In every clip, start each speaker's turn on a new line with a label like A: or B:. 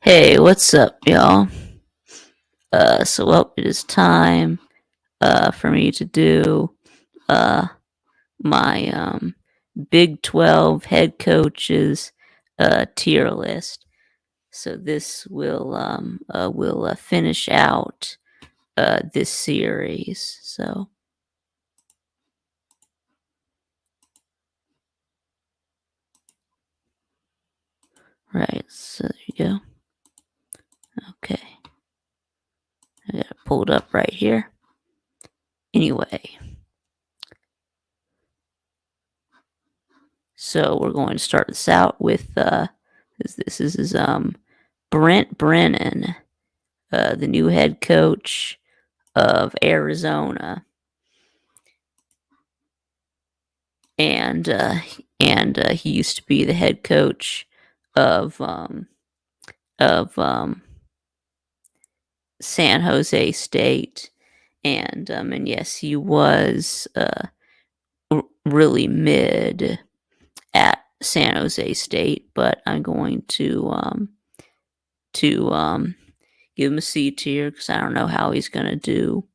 A: Hey, what's up, y'all? It is time for me to do uh my Big 12 head coaches tier list. So this will finish out this series. So right, so there you go. Okay, I got it pulled up right here. Anyway, so we're going to start this out with this is Brent Brennan, the new head coach of Arizona, and he used to be the head coach of of San Jose State, and yes, he was really mid at San Jose State, but I'm going to give him a C tier because I don't know how he's going to do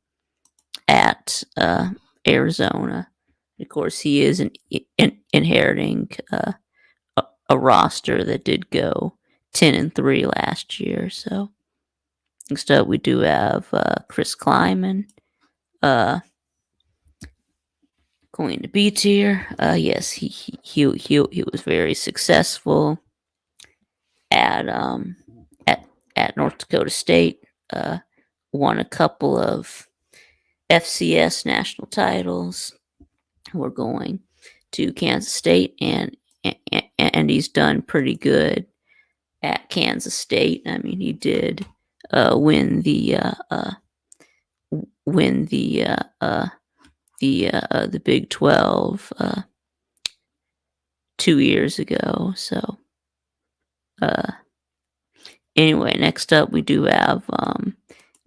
A: at Arizona. Of course, he is inheriting a roster that did go 10-3 last year. So next up, we do have Chris Kleiman, uh, going to B tier. Yes, he was very successful at at North Dakota State. Won a couple of FCS national titles. We're going to Kansas State, and he's done pretty good at Kansas State. I mean, he did win win the Big 12 2 years ago. So uh, anyway, next up we do have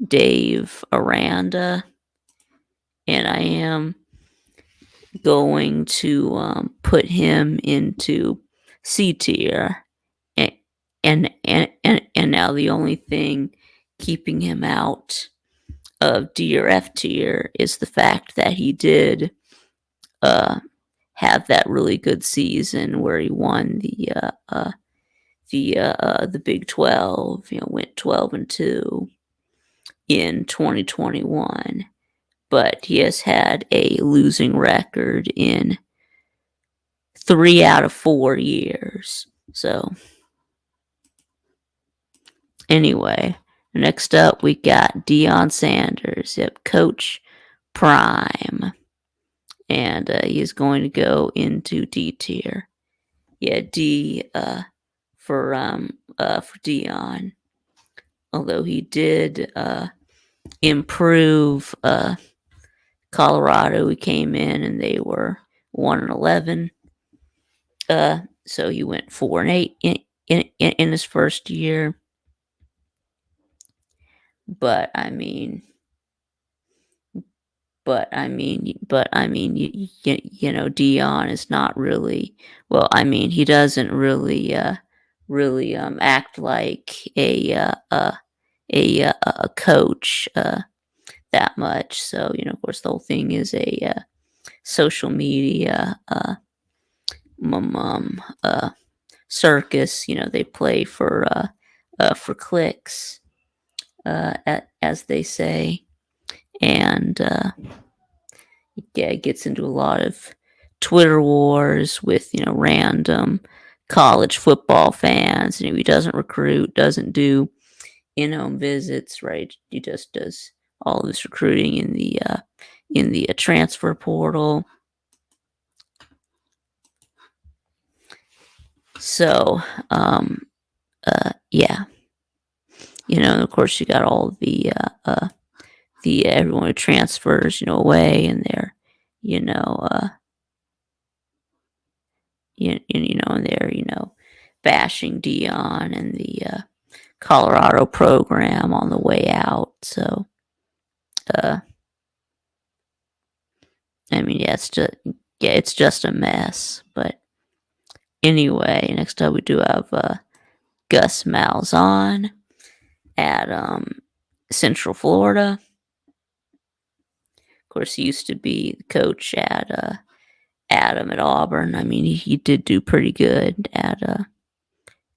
A: Dave Aranda, and I am going to put him into C tier, and and now the only thing keeping him out of D or F tier is the fact that he did have that really good season where he won the Big 12. You know, went 12-2 in 2021, but he has had a losing record in 3 out of 4 years. So anyway, next up we got Deion Sanders. Yep, Coach Prime, and he is going to go into D tier. Yeah, D for Deion. Although he did improve Colorado, he came in and they were 1-11. So he went 4-8 in his first year. But I mean, you know, Deion is not really, well. I mean, he doesn't really act like a coach that much. So you know, of course, the whole thing is a social media circus. You know, they play for clicks, as they say, and yeah, it gets into a lot of Twitter wars with, you know, random college football fans. You know, he doesn't recruit, doesn't do in-home visits, right? He just does all of his recruiting in the transfer portal. So, yeah, you know, and of course, you got all the everyone who transfers, you know, away, and they're, you know, and they're, you know, bashing Dion and the Colorado program on the way out. So, uh, I mean, it's just a mess. But anyway, next up we do have Gus Malzahn at Central Florida. Of course, he used to be the coach at Adam at Auburn. I mean, he did do pretty good at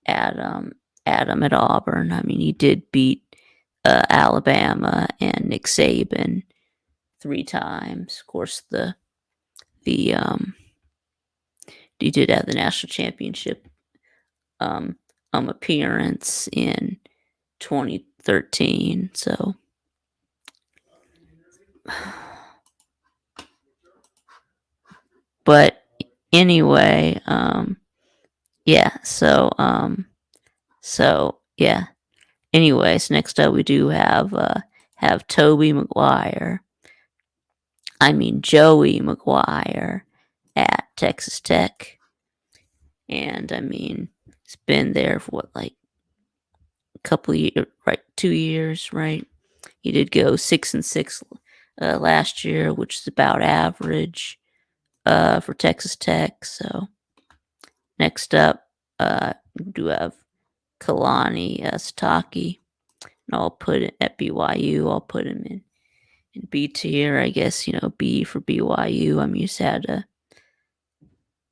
A: Adam at Auburn. I mean, he did beat Alabama and Nick Saban 3 times. Of course, the he did have the national championship appearance in 2013. So, but anyway, yeah. So yeah. Anyways, next up we do have Toby Maguire. I mean Joey Maguire at Texas Tech, and I mean he's been there for what, like a couple of years, right? 2 years, right? He did go 6-6 last year, which is about average for Texas Tech. So next up, we do have Kalani Sitake, and I'll put it at BYU. I'll put him in B tier, I guess. B for BYU. I mean, he's had a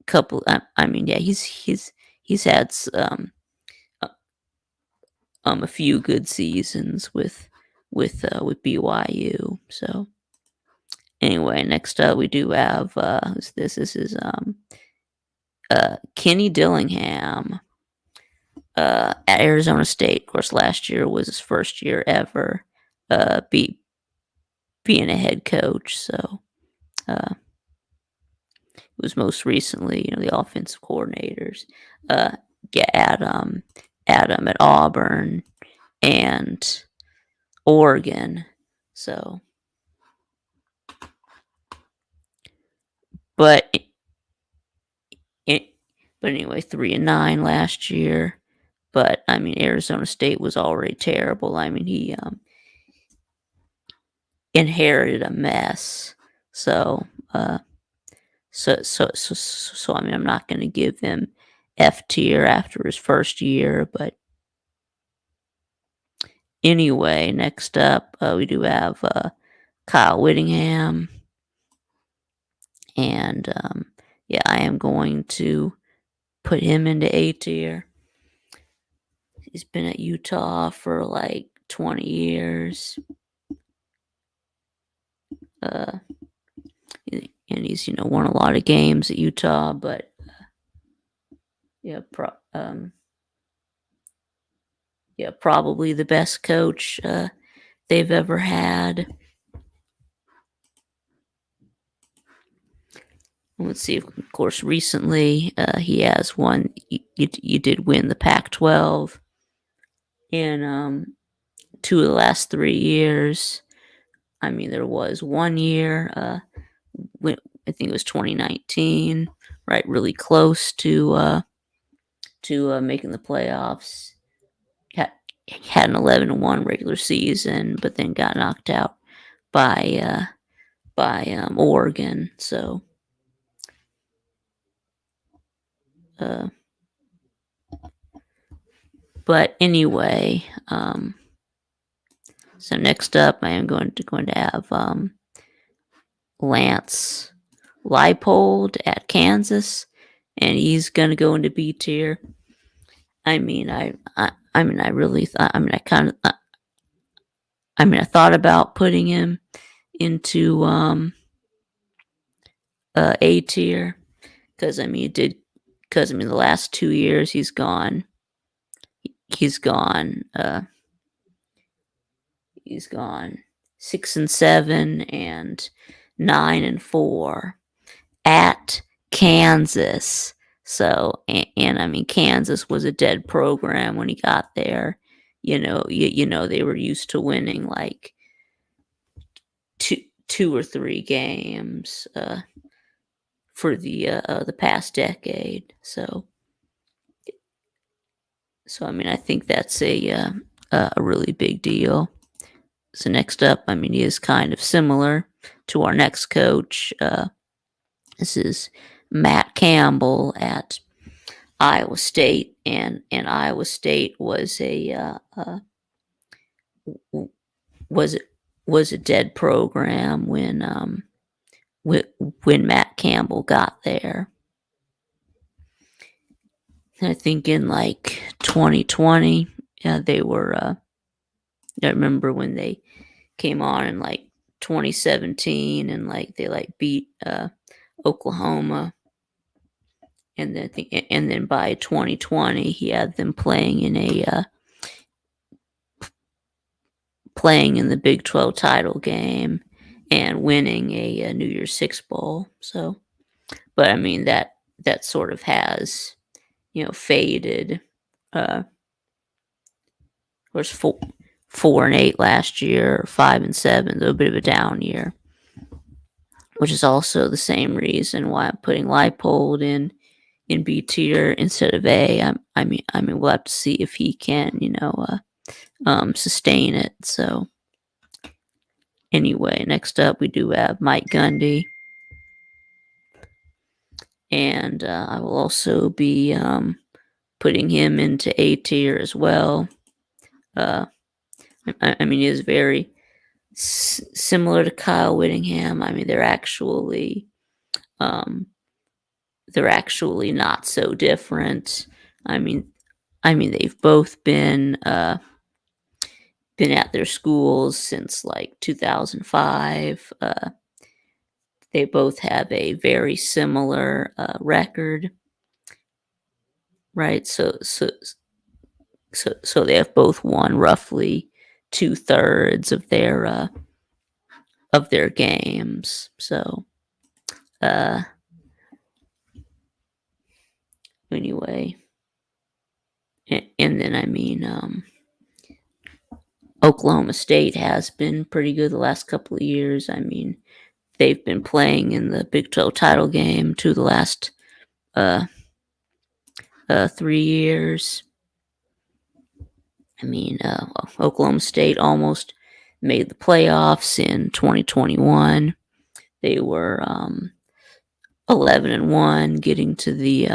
A: couple. I mean, yeah, he's had a few good seasons with BYU. So anyway, next up we do have who's this? This is Kenny Dillingham at Arizona State. Of course, last year was his first year ever being a head coach. So it was most recently, the offensive coordinators. Adam at Auburn and Oregon. So, but anyway, 3-9 last year. But I mean, Arizona State was already terrible. I mean, he inherited a mess. So, so I mean, I'm not going to give him F tier after his first year. But anyway, next up we do have Kyle Whittingham, and yeah, I am going to put him into A tier. He's been at Utah for like 20 years. And he's won a lot of games at Utah, but yeah, probably the best coach they've ever had. Let's see. Of course, recently he has won. You did win the Pac-12 in 2 of the last 3 years. I mean, there was 1 year when I think it was 2019, right? Really close to making the playoffs. Had an 11-1 regular season, but then got knocked out by Oregon. So, but anyway, so next up, I am going to have Lance Leipold at Kansas, and he's going to go into B tier. I mean, I really thought. I mean, I thought about putting him into A tier because the last 2 years he's gone 6-7 and 9-4 at Kansas. So, and I mean, Kansas was a dead program when he got there. They were used to winning like two or 3 games for the past decade. So I mean, I think that's a really big deal. So next up, I mean, he is kind of similar to our next coach. This is Matt Campbell at Iowa State, and Iowa State was was was a dead program when Matt Campbell got there. I think in like 2020, they were. I remember when they came on in like 2017, and like they like beat Oklahoma, and then by 2020 he had them playing in the Big 12 title game and winning a New Year's Six bowl. So, but I mean that sort of has faded. Was 4-8 last year, 5-7, a bit of a down year, which is also the same reason why I'm putting Leipold in B tier instead of A. I mean, we'll have to see if he can, sustain it. So anyway, next up we do have Mike Gundy, and I will also be putting him into A tier as well. I mean, he is very similar to Kyle Whittingham. I mean, um, they're actually not so different. I mean, they've both been at their schools since like 2005. They both have a very similar record, right? So they have both won roughly 2/3 of their games. So uh, anyway, and then I mean, Oklahoma State has been pretty good the last couple of years. I mean, they've been playing in the Big 12 title game the last uh, 3 years. I mean, Oklahoma State almost made the playoffs in 2021. They were 11-1, getting to the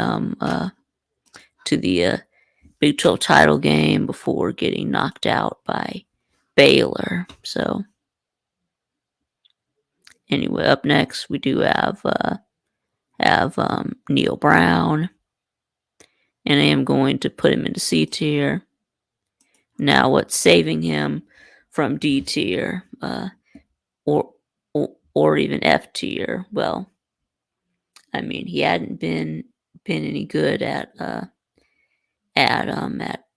A: Big 12 title game before getting knocked out by Baylor. So anyway, up next we do have Neil Brown, and I am going to put him into C tier. Now, what's saving him from D tier or, or even F tier? Well, I mean, he hadn't been any good at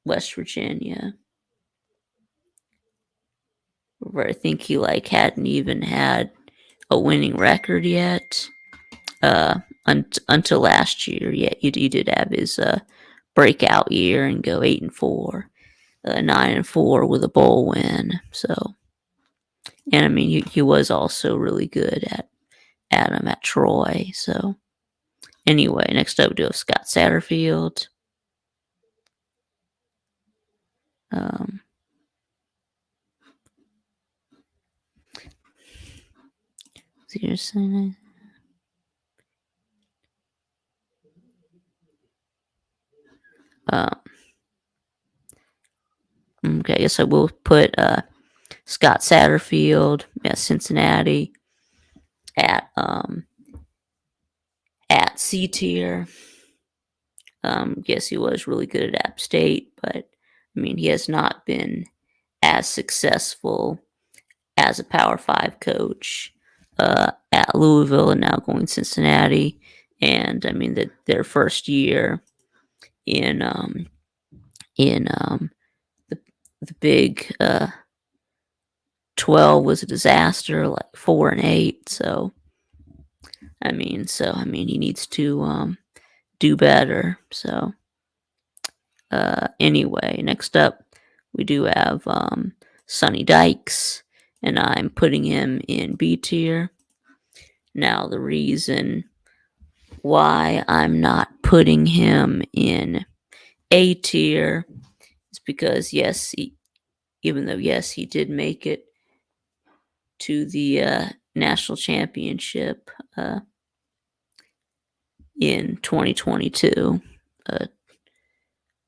A: West Virginia, where I think he like hadn't even had a winning record yet until last year. Yeah, he did have his breakout year and go 8-4, 9-4 with a bowl win. So, and I mean, he was also really good at Troy. So anyway, next up we do have Scott Satterfield. Um, um, okay, I guess I will put Scott Satterfield at Cincinnati at C tier. Yes, he was really good at App State, but I mean, he has not been as successful as a Power Five coach at Louisville, and now going Cincinnati. And I mean, their first year in the Big 12 was a disaster, like 4-8. So I mean, he needs to do better. So anyway, next up we do have Sonny Dykes, and I'm putting him in B tier. Now, the reason why I'm not putting him in A tier is because, yes, even though, yes, he did make it to the national championship in 2022. Uh,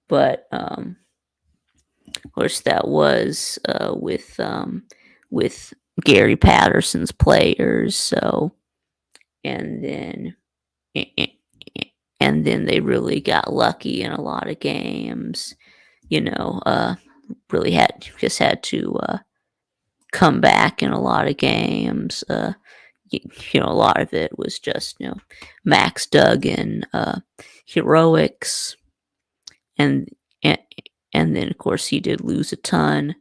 A: but of course, that was with Gary Patterson's players. So, and then a- a- and then they really got lucky in a lot of games. You know, really had to come back in a lot of games. A lot of it was just Max Duggan heroics, and and and then of course he did lose a ton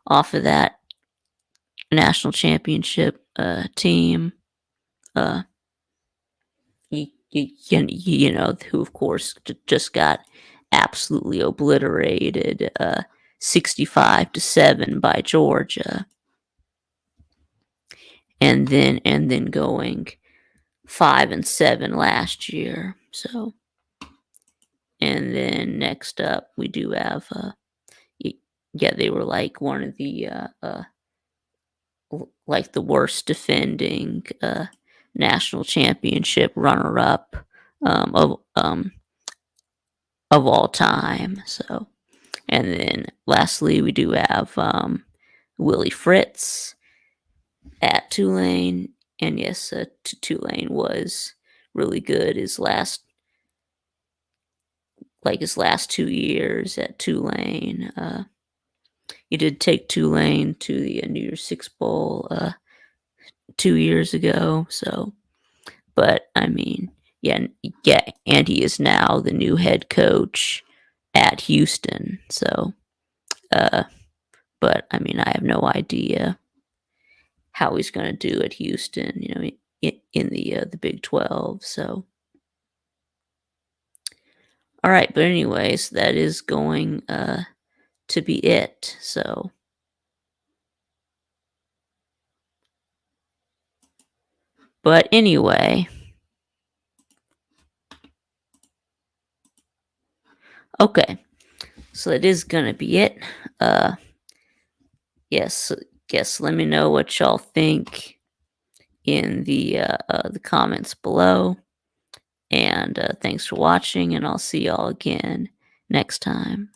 A: off of that national championship team. Uh, who of course just got absolutely obliterated, 65-7 by Georgia, and then going 5-7 last year. So, and then next up we do have yeah, they were like one of the like the worst defending national championship runner up um, of um, of all time. So, and then lastly, we do have Willie Fritz at Tulane, and yes, Tulane was really good. His last 2 years at Tulane. He did take Tulane to the New Year's Six Bowl 2 years ago. So, but I mean, yeah, yeah, and he is now the new head coach at Houston. So, uh, but I mean, I have no idea how he's going to do at Houston. In the Big 12. So, all right, but anyways, that is going to be it. So, but anyway, okay, so that is going to be it. Uh, yes, yes. Let me know what y'all think in the comments below. And thanks for watching, and I'll see y'all again next time.